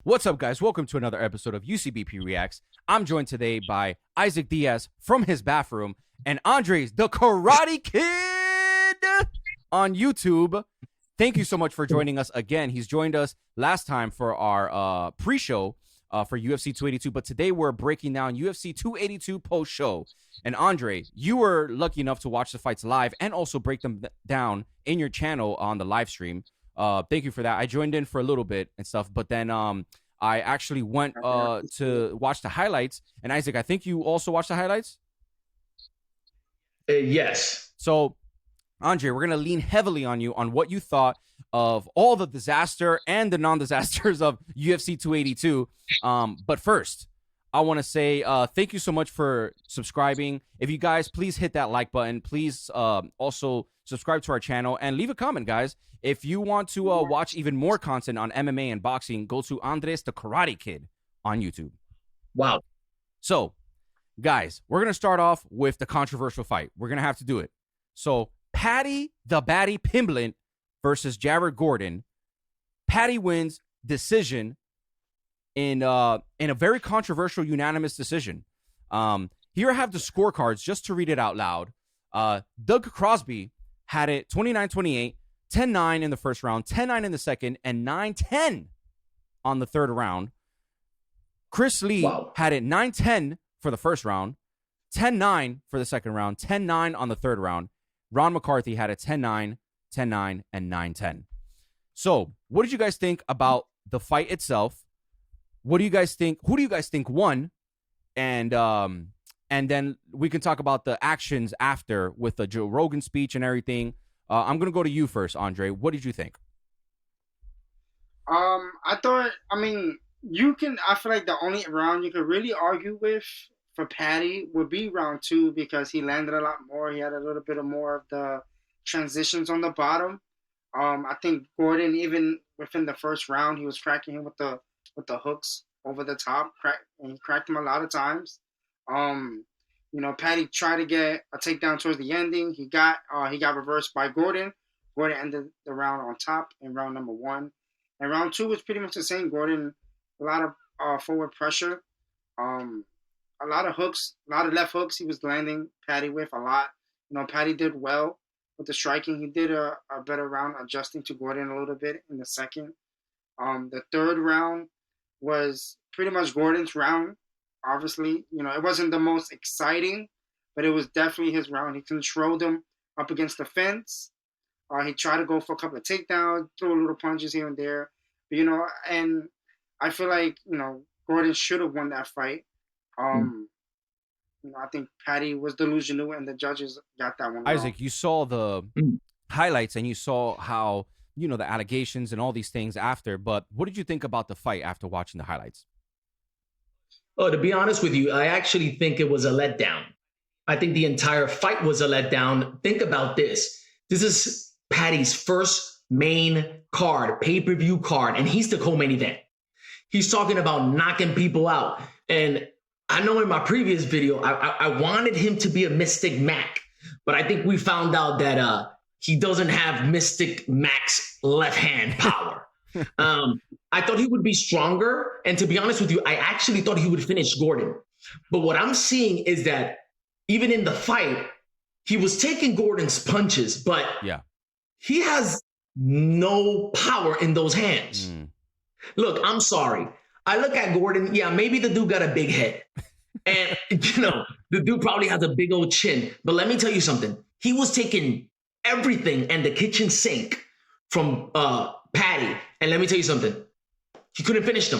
What's up, guys? Welcome to another episode of UCBP Reacts. I'm joined today by Isaac Diaz from his bathroom and Andres, the Karate Kid, on YouTube. Thank you so much for joining us again. He's joined us last time for our pre-show for UFC 282, but today we're breaking down UFC 282 post-show. And Andre, you were lucky enough to watch the fights live and also break them down in your channel on the live stream. Thank you for that. I joined in for a little bit and stuff, but then I actually went to watch the highlights. And Isaac, I think you also watched the highlights? Yes. So, Andre, we're going to lean heavily on you on what you thought of all the disaster and the non-disasters of UFC 282. But first, I want to say thank you so much for subscribing. If you guys, please hit that like button. Please also subscribe to our channel and leave a comment, guys. If you want to watch even more content on MMA and boxing, go to Andres the Karate Kid on YouTube. Wow. So, guys, we're going to start off with the controversial fight. We're going to have to do it. So, Paddy the Baddy Pimblett versus Jared Gordon. Paddy wins decision in a very controversial unanimous decision. Here I have the scorecards just to read it out loud. Doug Crosby had it 29-28, 10-9 in the first round, 10-9 in the second, and 9-10 on the third round. Chris Lee had it 9-10 for the first round, 10-9 for the second round, 10-9 on the third round. Ron McCarthy had it 10-9, 10-9, and 9-10. So, what did you guys think about the fight itself? What do you guys think? Who do you guys think won? And then we can talk about the actions after with the Joe Rogan speech and everything. I'm gonna go to you first, Andre. What did you think? I feel like the only round you could really argue with for Paddy would be round two because he landed a lot more. He had a little bit of more of the transitions on the bottom. I think Gordon, even within the first round, he was cracking him with the hooks over the top, and he cracked him a lot of times. Paddy tried to get a takedown towards the ending. He got reversed by Gordon. Gordon ended the round on top in round number one. And round two was pretty much the same. Gordon, a lot of forward pressure, a lot of hooks, a lot of left hooks he was landing Paddy with a lot. Paddy did well with the striking. He did a better round adjusting to Gordon a little bit in the second. The third round was pretty much Gordon's round. Obviously, it wasn't the most exciting, but it was definitely his round. He controlled him up against the fence. He tried to go for a couple of takedowns, threw little punches here and there. But, and I feel like, Gordon should have won that fight. I think Paddy was delusional and the judges got that one Isaac, wrong. you saw the highlights and you saw how, the allegations and all these things after, but what did you think about the fight after watching the highlights? Oh, to be honest with you, I actually think it was a letdown. I think the entire fight was a letdown. Think about this. This is Paddy's first main card, pay-per-view card, and he's the co-main event. He's talking about knocking people out. And I know in my previous video, I wanted him to be a Mystic Mac, but I think we found out that he doesn't have Mystic Mac's left hand power. I thought he would be stronger. And to be honest with you, I actually thought he would finish Gordon. But what I'm seeing is that even in the fight, he was taking Gordon's punches, but he has no power in those hands. Look, I'm sorry. I look at Gordon. Yeah, maybe the dude got a big head. And, the dude probably has a big old chin. But let me tell you something. He was taking everything and the kitchen sink from Paddy. And let me tell you something. He couldn't finish them.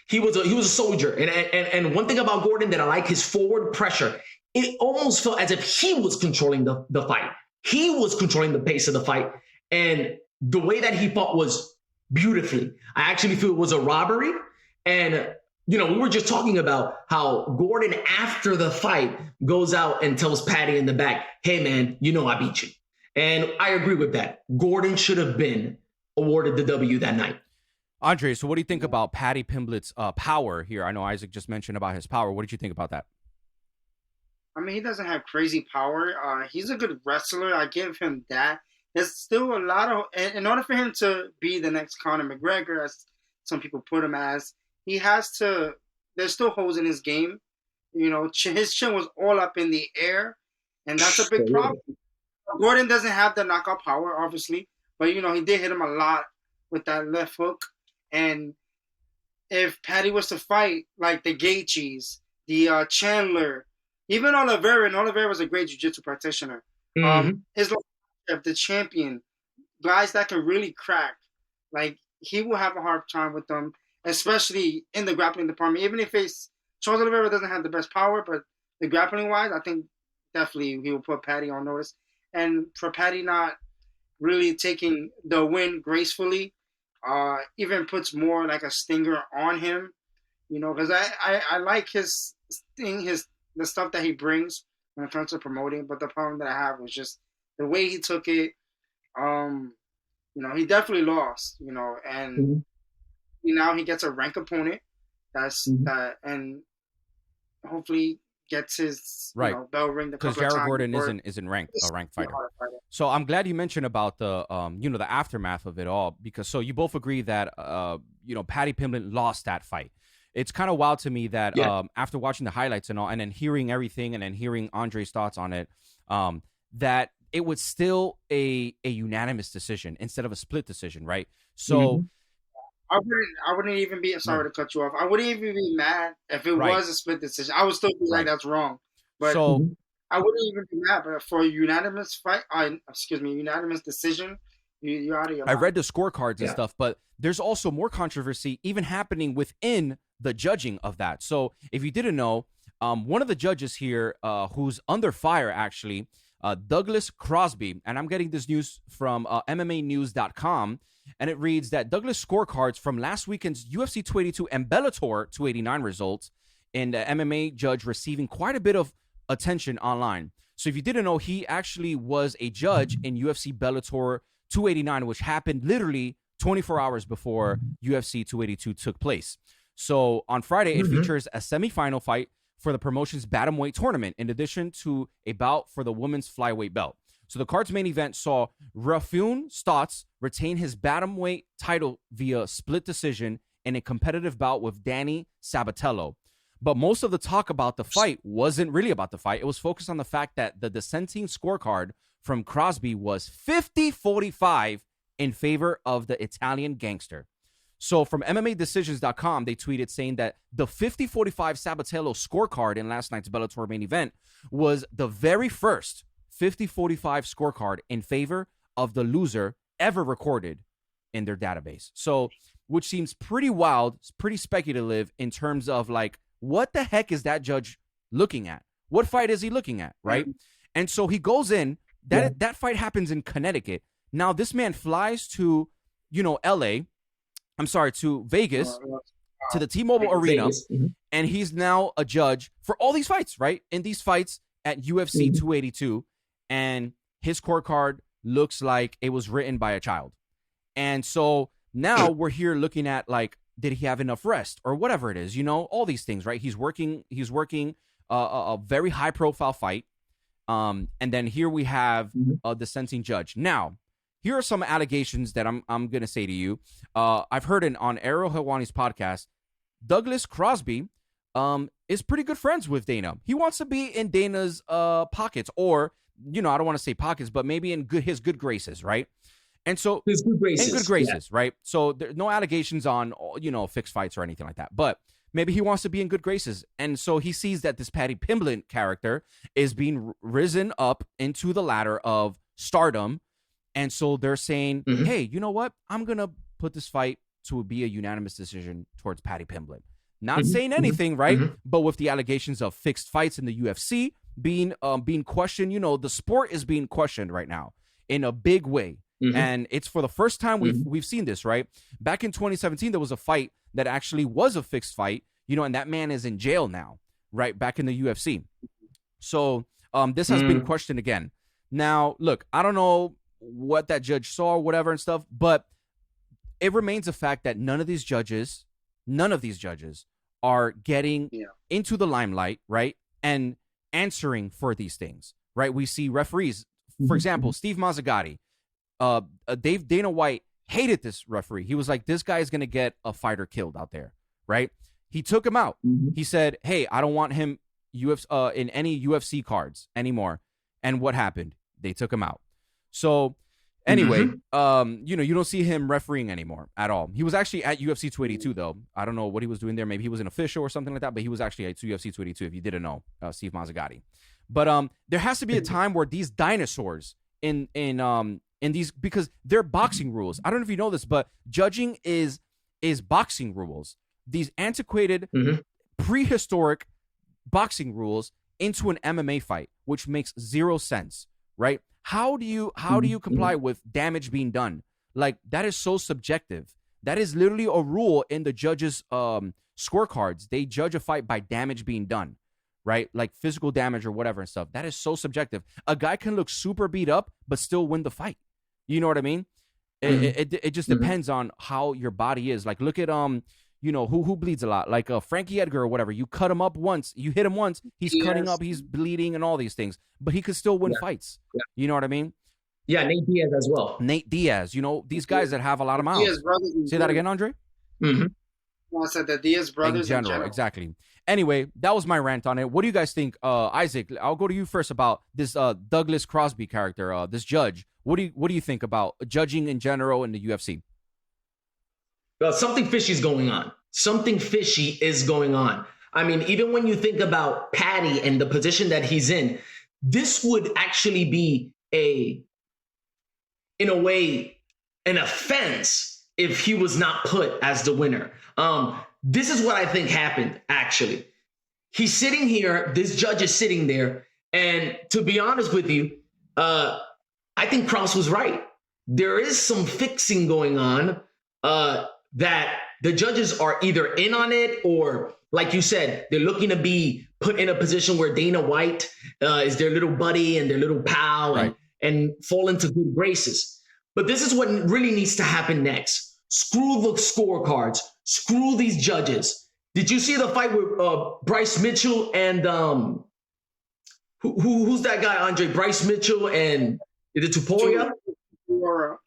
He was a soldier. And one thing about Gordon that I like, his forward pressure. It almost felt as if he was controlling the fight. He was controlling the pace of the fight. And the way that he fought was beautifully. I actually feel it was a robbery. And, we were just talking about how Gordon, after the fight, goes out and tells Paddy in the back, hey, man, I beat you. And I agree with that. Gordon should have been awarded the W that night. Andre, so what do you think about Paddy Pimblett's power here? I know Isaac just mentioned about his power. What did you think about that? I mean, he doesn't have crazy power. He's a good wrestler. I give him that. There's still a lot of, in order for him to be the next Conor McGregor, some people put him as. He has to. There's still holes in his game. You know, his chin was all up in the air, and that's a big problem. Gordon doesn't have the knockout power, obviously, but you know he did hit him a lot with that left hook. And if Patty was to fight like the Gaethjes, the Chandler, even Oliveira, and Oliveira was a great jiu-jitsu practitioner. His the champion, guys that can really crack, like he will have a hard time with them, especially in the grappling department. Even if Charles Oliveira doesn't have the best power, but the grappling wise, I think definitely he will put Patty on notice. And for Patty not really taking the win gracefully, even puts more like a stinger on him, you know, because I like his thing, the stuff that he brings when it comes to promoting. But the problem that I have was just the way he took it. You know, he definitely lost, you know, and now he gets a ranked opponent that, and hopefully gets his right, you know, bell ring because Jared Gordon isn't ranked a ranked fighter. So I'm glad you mentioned about the you know, the aftermath of it all, because so you both agree that you know, Paddy Pimblett lost that fight. It's kind of wild to me that after watching the highlights and all, and then hearing everything, and then hearing Andre's thoughts on it, that it was still a unanimous decision instead of a split decision, right? So I wouldn't even be sorry to cut you off. I wouldn't even be mad if it was a split decision. I would still be like, that's wrong. But so I wouldn't even be mad. But for a unanimous unanimous decision, you're out of your mind. I read the scorecards and stuff, but there's also more controversy even happening within the judging of that. So if you didn't know, one of the judges here, who's under fire actually, Douglas Crosby, and I'm getting this news from MMAnews.com, and it reads that Douglas scorecards from last weekend's UFC 282 and Bellator 289 results, and the MMA judge receiving quite a bit of attention online. So if you didn't know, he actually was a judge in UFC Bellator 289, which happened literally 24 hours before UFC 282 took place. So on Friday, it features a semifinal fight for the promotion's bantamweight tournament, in addition to a bout for the women's flyweight belt. So the card's main event saw Raufeon Stotts retain his bantamweight title via split decision in a competitive bout with Danny Sabatello. But most of the talk about the fight wasn't really about the fight. It was focused on the fact that the dissenting scorecard from Crosby was 50-45 in favor of the Italian gangster. So from MMADecisions.com, they tweeted saying that the 50-45 Sabatello scorecard in last night's Bellator main event was the very first 50-45 scorecard in favor of the loser ever recorded in their database. So, which seems pretty wild, pretty speculative in terms of like, what the heck is that judge looking at? What fight is he looking at, right? And so he goes in, that fight happens in Connecticut. Now this man flies to, you know, to Vegas, to the T-Mobile Arena, and he's now a judge for all these fights, right? In these fights at UFC 282, and his scorecard looks like it was written by a child. And so now we're here looking at, like, did he have enough rest or whatever it is, you know, all these things, right? He's working a very high-profile fight, and then here we have a dissenting judge. Now, here are some allegations that I'm going to say to you. I've heard on Ariel Helwani's podcast, Douglas Crosby is pretty good friends with Dana. He wants to be in Dana's pockets, or, you know, I don't want to say pockets, but maybe in his good graces, right? And so his good graces, right? So there's no allegations on, you know, fixed fights or anything like that, but maybe he wants to be in good graces. And so he sees that this Paddy Pimblett character is being risen up into the ladder of stardom. And so they're saying, hey, you know what? I'm going to put this fight to be a unanimous decision towards Paddy Pimblett. Not saying anything, right? But with the allegations of fixed fights in the UFC being questioned, you know, the sport is being questioned right now in a big way. And it's for the first time we've seen this, right? Back in 2017, there was a fight that actually was a fixed fight, you know, and that man is in jail now, right? Back in the UFC. So this has been questioned again. Now, look, I don't know what that judge saw or whatever and stuff, but it remains a fact that none of these judges are getting into the limelight, right? And answering for these things, right? We see referees, for example, Steve Mazzagatti, Dana White hated this referee. He was like, this guy is going to get a fighter killed out there, right? He took him out. He said, hey, I don't want him in any UFC cards anymore. And what happened? They took him out. So anyway, you don't see him refereeing anymore at all. He was actually at UFC 282, though. I don't know what he was doing there. Maybe he was an official or something like that, but he was actually at UFC 282, if you didn't know, Steve Mazzagatti. But there has to be a time where these dinosaurs in these, because they're boxing rules. I don't know if you know this, but judging is boxing rules. These antiquated, prehistoric boxing rules into an MMA fight, which makes zero sense, right? How do you comply with damage being done? Like, that is so subjective. That is literally a rule in the judges' scorecards. They judge a fight by damage being done, right? Like physical damage or whatever and stuff. That is so subjective. A guy can look super beat up but still win the fight. You know what I mean? It just depends on how your body is. Like, look at who bleeds a lot, like Frankie Edgar or whatever. You cut him up once, you hit him once, he's cutting up, he's bleeding, and all these things, but he could still win fights. You know what I mean? Yeah, Nate Diaz as well. Nate Diaz, these guys that have a lot of mouths. Say that again, Andre. I said the Diaz brothers in general. Exactly. Anyway, that was my rant on it. What do you guys think, Isaac? I'll go to you first about this Douglas Crosby character, this judge. What do you think about judging in general in the UFC? Well, something fishy is going on. Something fishy is going on. I mean, even when you think about Paddy and the position that he's in, this would actually be in a way, an offense if he was not put as the winner. This is what I think happened, actually. He's sitting here, this judge is sitting there, and to be honest with you, I think Krause was right. There is some fixing going on that the judges are either in on it, or like you said, they're looking to be put in a position where Dana White is their little buddy and their little pal, right, and fall into good graces. But this is what really needs to happen next. Screw the scorecards. Screw these judges. Did you see the fight with Bryce Mitchell and who's that guy, Andre? Bryce Mitchell and is it Tuporia?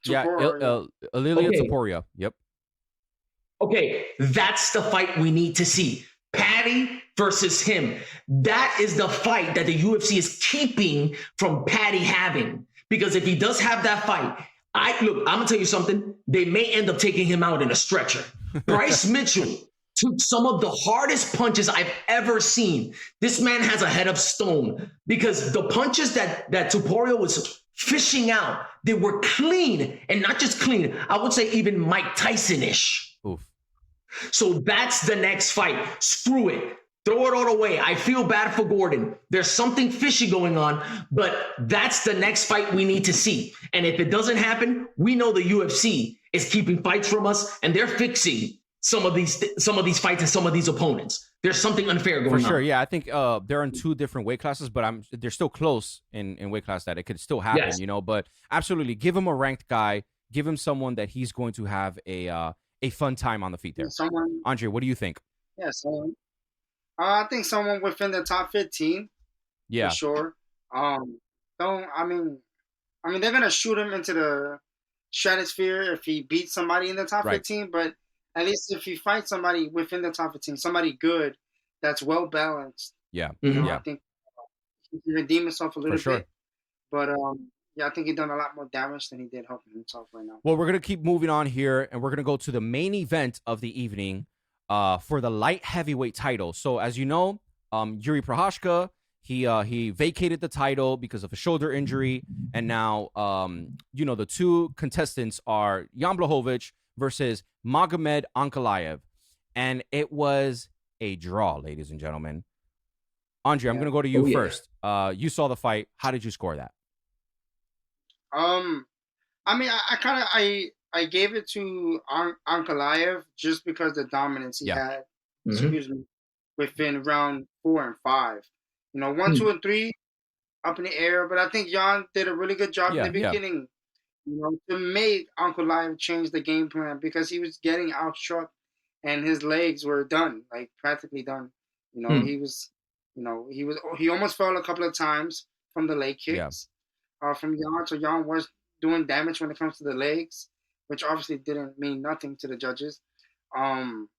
Yeah, Ililia Tuporia. Yep. Okay, that's the fight we need to see. Paddy versus him. That is the fight that the UFC is keeping from Paddy having. Because if he does have that fight, I'm going to tell you something. They may end up taking him out in a stretcher. Bryce Mitchell took some of the hardest punches I've ever seen. This man has a head of stone because the punches that Tuporia was fishing out, they were clean, and not just clean. I would say even Mike Tyson-ish. Oof. So that's the next fight. Screw it. Throw it all away. I feel bad for Gordon. There's something fishy going on, but that's the next fight we need to see. And if it doesn't happen, we know the UFC is keeping fights from us, and they're fixing some of these fights and some of these opponents. There's something unfair going on. For sure, yeah. I think they're in two different weight classes, but they're still close in weight class that it could still happen, Yes. But absolutely, give him a ranked guy. Give him someone that he's going to have a fun time on the feet there. Andre, what do you think? Yeah, someone. I think someone within the top 15. Yeah, for sure. I mean, they're gonna shoot him into the stratosphere if he beats somebody in the top 15. But at least if he fights somebody within the top 15, somebody good that's well balanced. Yeah, I think he can redeem himself a little sure. bit. But I think he's done a lot more damage than he did helping himself right now. Well, we're going to keep moving on here, and we're going to go to the main event of the evening for the light heavyweight title. So, as you know, Yuri Prochazka, he vacated the title because of a shoulder injury, and now, the two contestants are Jan Blachowicz versus Magomed Ankalaev, and it was a draw, ladies and gentlemen. Andre, I'm going to go to you first. You saw the fight. How did you score that? I gave it to Ankalaev just because the dominance he had, within round 4 and 5. 1, 2, and 3 up in the air, but I think Jan did a really good job in the beginning, to make Ankalaev change the game plan because he was getting outstruck and his legs were done, like practically done. He almost fell a couple of times from the leg kicks. From Jan, so Jan was doing damage when it comes to the legs. which obviously didn't mean nothing to the judges. Um,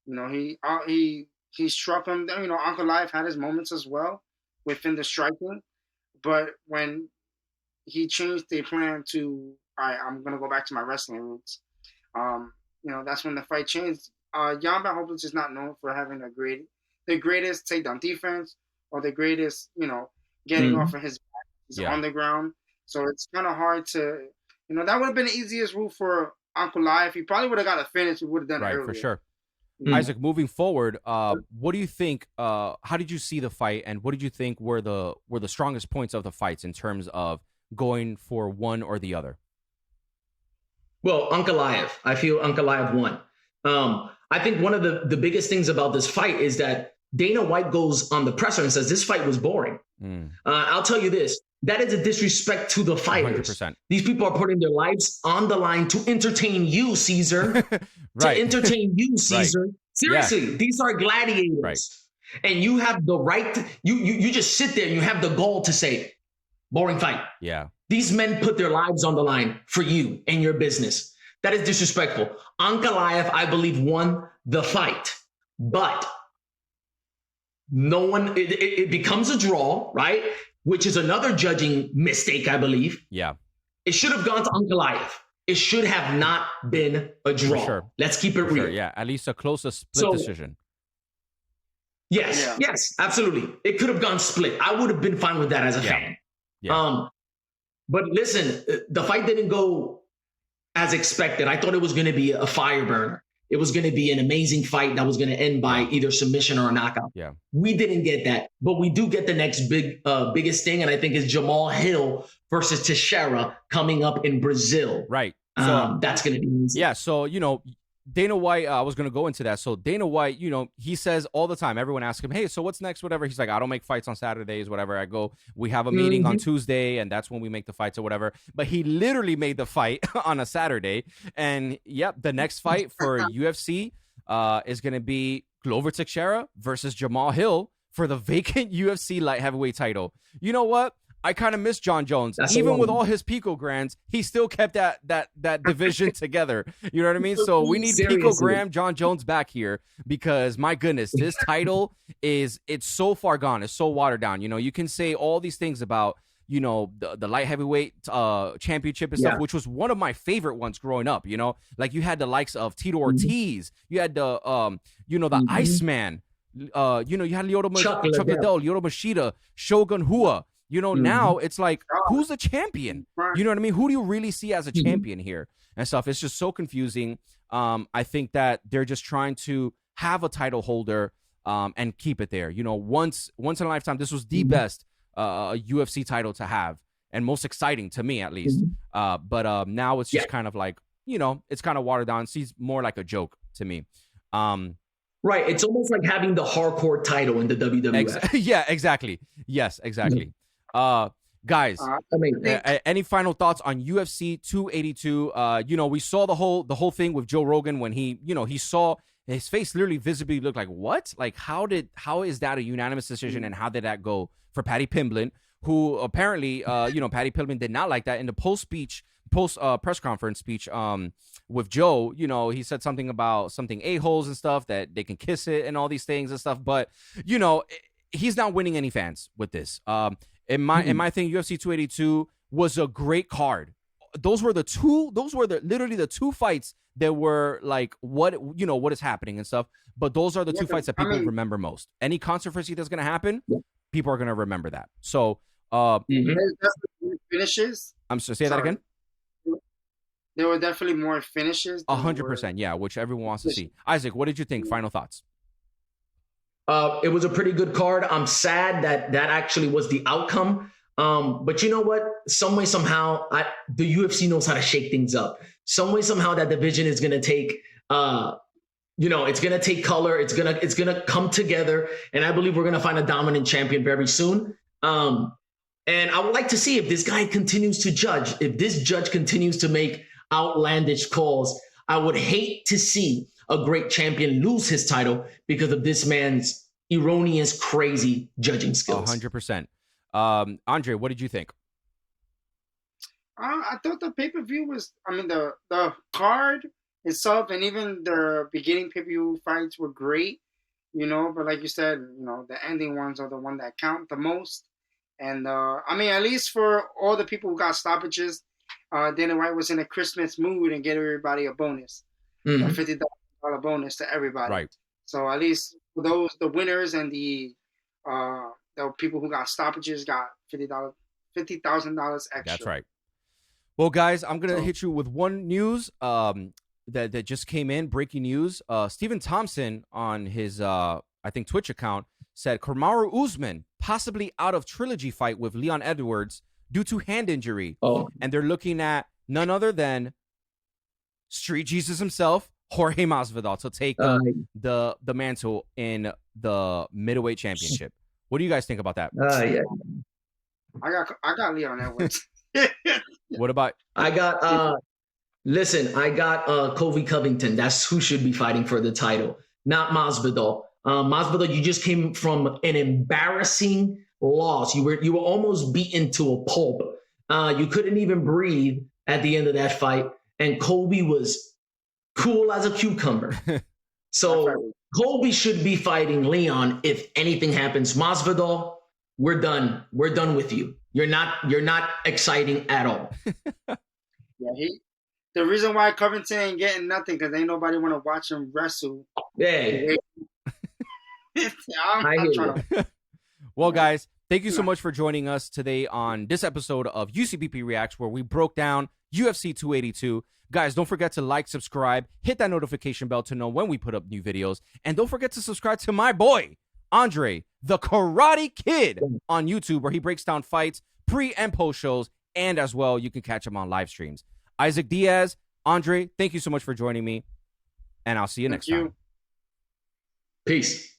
he struck him. Uncle Life had his moments as well within the striking, but when he changed the plan to, all right, I'm gonna go back to my wrestling roots. That's when the fight changed. Jan Blachowicz is not known for having the greatest takedown defense or the greatest, getting off of his back. He's on the ground, so it's kind of hard to, that would have been the easiest route for Uncle Life. He probably would have got a finish. He would have done it earlier. For sure. Isaac, moving forward, what do you think? How did you see the fight, and what did you think were the strongest points of the fights in terms of going for one or the other? Well, Ankalaev. I feel Ankalaev won. I think one of the biggest things about this fight is that Dana White goes on the presser and says this fight was boring. I'll tell you this. That is a disrespect to the fighters. 100%. These people are putting their lives on the line to entertain you, Caesar. To entertain you, Caesar. Seriously, these are gladiators. And you have the right you just sit there and you have the goal to say, boring fight. Yeah. These men put their lives on the line for you and your business. That is disrespectful. Ankalaev, I believe, won the fight. But it becomes a draw, right? Which is another judging mistake, I believe. Yeah. It should have gone to Ankalaev. It should have not been a draw. For sure. Let's keep it real. Sure. Yeah, at least a closer split decision. Yes, absolutely. It could have gone split. I would have been fine with that as a fan. Yeah. But listen, the fight didn't go as expected. I thought it was going to be a fire burner. It was going to be an amazing fight that was going to end by either submission or a knockout. Yeah. We didn't get that, but we do get the next biggest thing, and I think is Jamal Hill versus Teixeira coming up in Brazil. Right. So that's going to be easy. Yeah. So, Dana White, I was going to go into that. So Dana White, he says all the time, everyone asks him, hey, so what's next, whatever. He's like, I don't make fights on Saturdays, whatever. We have a meeting on Tuesday, and that's when we make the fights or whatever. But he literally made the fight on a Saturday. And the next fight for UFC is going to be Glover Teixeira versus Jamal Hill for the vacant UFC light heavyweight title. You know what? I kind of miss John Jones. Even with all his picograms, he still kept that division together. You know what I mean? So we need picogram John Jones back here because, my goodness, this title it's so far gone. It's so watered down. You can say all these things about, the light heavyweight championship and stuff, which was one of my favorite ones growing up. Like you had the likes of Tito Ortiz. You had the, the Iceman. You had Chuck Liddell, Lyoto Machida, Shogun Hua. Now it's like, who's the champion? You know what I mean? Who do you really see as a champion here and stuff? It's just so confusing. I think that they're just trying to have a title holder and keep it there. Once in a lifetime, this was the best UFC title to have and most exciting to me, at least. But now it's just kind of like, it's kind of watered down. It seems more like a joke to me. Right. It's almost like having the hardcore title in the WWF. Yeah, exactly. Yes, exactly. Guys, any final thoughts on UFC 282? We saw the whole thing with Joe Rogan when he saw his face literally visibly look like, what? Like, how is that a unanimous decision, and how did that go for Paddy Pimblett, who apparently, Paddy Pimblett did not like that in the post press conference speech with Joe. He said something about a-holes and stuff, that they can kiss it and all these things and stuff, but he's not winning any fans with this. In my thing, UFC 282 was a great card. Those were literally the two fights that were like, what is happening and stuff. But those are the two fights that people remember most. Any controversy that's going to happen, people are going to remember that. So, finishes. I'm sorry, say that again. There were definitely more finishes. 100%, yeah, which everyone wants to see. Isaac, what did you think? Final thoughts. It was a pretty good card. I'm sad that actually was the outcome. But you know what? Some way, somehow, the UFC knows how to shake things up. Some way, somehow, that division is going to take, it's going to take color. It's going to come together. And I believe we're going to find a dominant champion very soon. And I would like to see if this guy continues to judge, if this judge continues to make outlandish calls. I would hate to see a great champion lose his title because of this man's erroneous, crazy judging skills. 100%. Andre, what did you think? I thought the pay per view was. I mean, the card itself and even the beginning pay per view fights were great. But like you said, the ending ones are the one that count the most. And I mean, at least for all the people who got stoppages, Dana White was in a Christmas mood and gave everybody a bonus, a $50 bonus to everybody. Right. So at least for those, the winners and the people who got stoppages got $50,000 extra. That's right. Well, guys, I'm gonna hit you with one news that just came in. Breaking news: Stephen Thompson on his I think Twitch account said Kamaru Usman possibly out of trilogy fight with Leon Edwards due to hand injury. Oh, And they're looking at none other than Street Jesus himself, Jorge Masvidal, to take the mantle in the middleweight championship. What do you guys think about that? yeah. I got Leon Edwards. What about? I got Colby Covington. That's who should be fighting for the title, not Masvidal. Masvidal, you just came from an embarrassing loss. You were almost beaten to a pulp. You couldn't even breathe at the end of that fight, and Colby was cool as a cucumber. So Colby should be fighting Leon if anything happens. Masvidal, we're done. We're done with you. You're not exciting at all. Yeah, the reason why Covington ain't getting nothing because ain't nobody want to watch him wrestle. Hey. I'm trying to. Well, guys, thank you so much for joining us today on this episode of UCBP Reacts, where we broke down UFC 282. Guys, don't forget to like, subscribe, hit that notification bell to know when we put up new videos, and don't forget to subscribe to my boy, Andre, the Karate Kid, on YouTube, where he breaks down fights, pre and post shows, and as well, you can catch him on live streams. Isaac Diaz, Andre, thank you so much for joining me, and I'll see you next time. Peace.